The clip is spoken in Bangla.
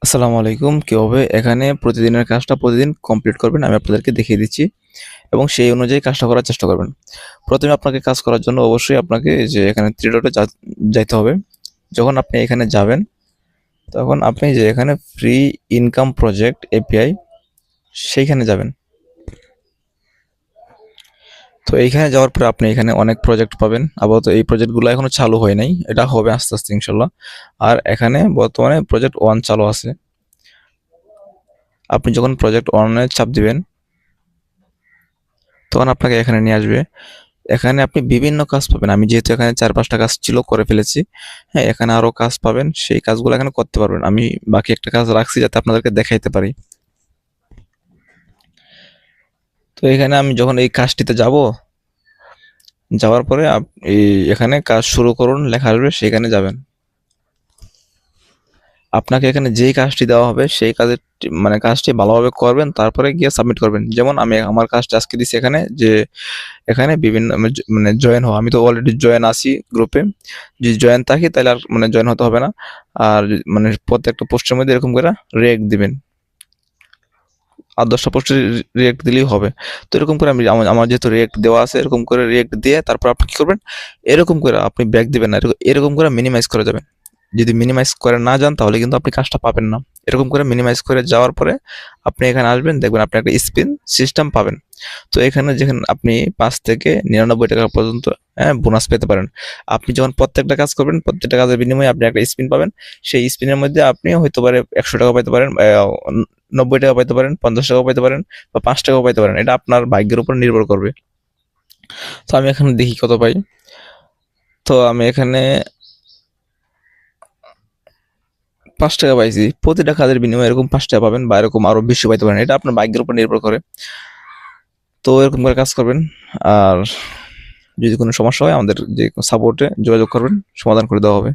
আসসালামু আলাইকুম। কিভাবে এখানে প্রতিদিনের কাজটা প্রতিদিন কমপ্লিট করবেন আমি আপনাদেরকে দেখিয়ে দিচ্ছি এবং সেই অনুযায়ী কাজটা করার চেষ্টা করবেন। প্রথমে আপনাকে কাজ করার জন্য অবশ্যই আপনাকে এই যে এখানে 3 ডটে যাইতে হবে। যখন আপনি এখানে যাবেন, তখন আপনি যে এখানে ফ্রি ইনকাম প্রজেক্ট এপিআই সেইখানে যাবেন। তো এইখানে যাওয়ার পরে আপনি এখানে অনেক প্রজেক্ট পাবেন। আপাতত এই প্রজেক্টগুলো এখনো চালু হয় নাই। এটা হবে আস্তে, আস্তে ইনশাআল্লাহ। আর এখানে বর্তমানে প্রজেক্ট 1 চালু আছে। আপনি যখন প্রজেক্ট 1 এ চাপ দিবেন, তখন আপনাকে এখানে নিয়ে আসবে। এখানে আপনি বিভিন্ন কাজ পাবেন। আমি যেহেতু এখানে ৪-৫ টা কাজ ছিল করে ফেলেছি। হ্যাঁ, এখানে আরো কাজ পাবেন। সেই কাজগুলো এখানে করতে পারবেন। আমি বাকি একটা কাজ রাখছি যাতে আপনাদেরকে দেখাইতে পারি। তো এখানে আমি যখন এই কাজটিতে যাব, যাওয়ার পরে এই এখানে কাজ শুরু করুন লেখা আসবে সেখানে যাবেন। আপনাকে এখানে যেই কাজটি দেওয়া হবে সেই কাজের মানে কাজটি ভালোভাবে করবেন, তারপরে গিয়ে সাবমিট করবেন। যেমন আমি আমার কাজটা আজকে দিছি এখানে যে এখানে বিভিন্ন মানে জয়েন হওয়া। আমি তো অলরেডি জয়েন আছি গ্রুপে। যদি জয়েন থাকি তাহলে আর মানে জয়েন হতে হবে না। আর মানে প্রত্যেকটা পোস্টের মধ্যে এরকম করে রিঅ্যাক্ট দিবেন। ৮-১০ টা পোস্টে রিঅ্যাক্ট দিলেই হবে। তো এরকম করে আমি আমার যেহেতু রিঅ্যাক্ট দেওয়া আছে, এরকম করে রিঅ্যাক্ট দিয়ে তারপর আপনি কি করবেন? এরকম করে আপনি ব্যাক দিবেন না। এরকম করে মিনিমাইজ করে যাবেন। যদি মিনিমাইজ করে না যান তাহলে কিন্তু আপনি কাজটা পাবেন না। এরকম করে মিনিমাইজ করে যাওয়ার পরে আপনি এখানে আসবেন, দেখবেন আপনি একটা স্পিন সিস্টেম পাবেন। তো এখানে যেখানে আপনি ৫ থেকে ৳৯৯ পর্যন্ত বোনাস পেতে পারেন। আপনি যখন প্রত্যেকটা কাজ করবেন, প্রত্যেকটা কাজের বিনিময়ে আপনি একটা স্পিন পাবেন। সেই স্পিনের মধ্যে আপনি হইতে পারে ৳১০০ পাইতে পারেন, ৳৯০ পাইতে পারেন, ৳৫০ পাইতে পারেন বা ৳৫ পাইতে পারেন। এটা আপনার ভাগ্যের উপর নির্ভর করবে। তো আমি এখানে দেখি কত পাই। তো আমি এখানে ৳৫ পাইছি। প্রতিটা কাজের বিনিময়ে এরকম ৳৫ পাবেন বা এরকম আরো বেশি পাইতে পারেন। এটা আপনার ভাগ্যের উপর নির্ভর করে। তো এরকম করে কাজ করবেন। আর যদি কোনো সমস্যা হয় আমাদের যে সাপোর্টে যোগাযোগ করবেন, সমাধান করে দেওয়া হবে।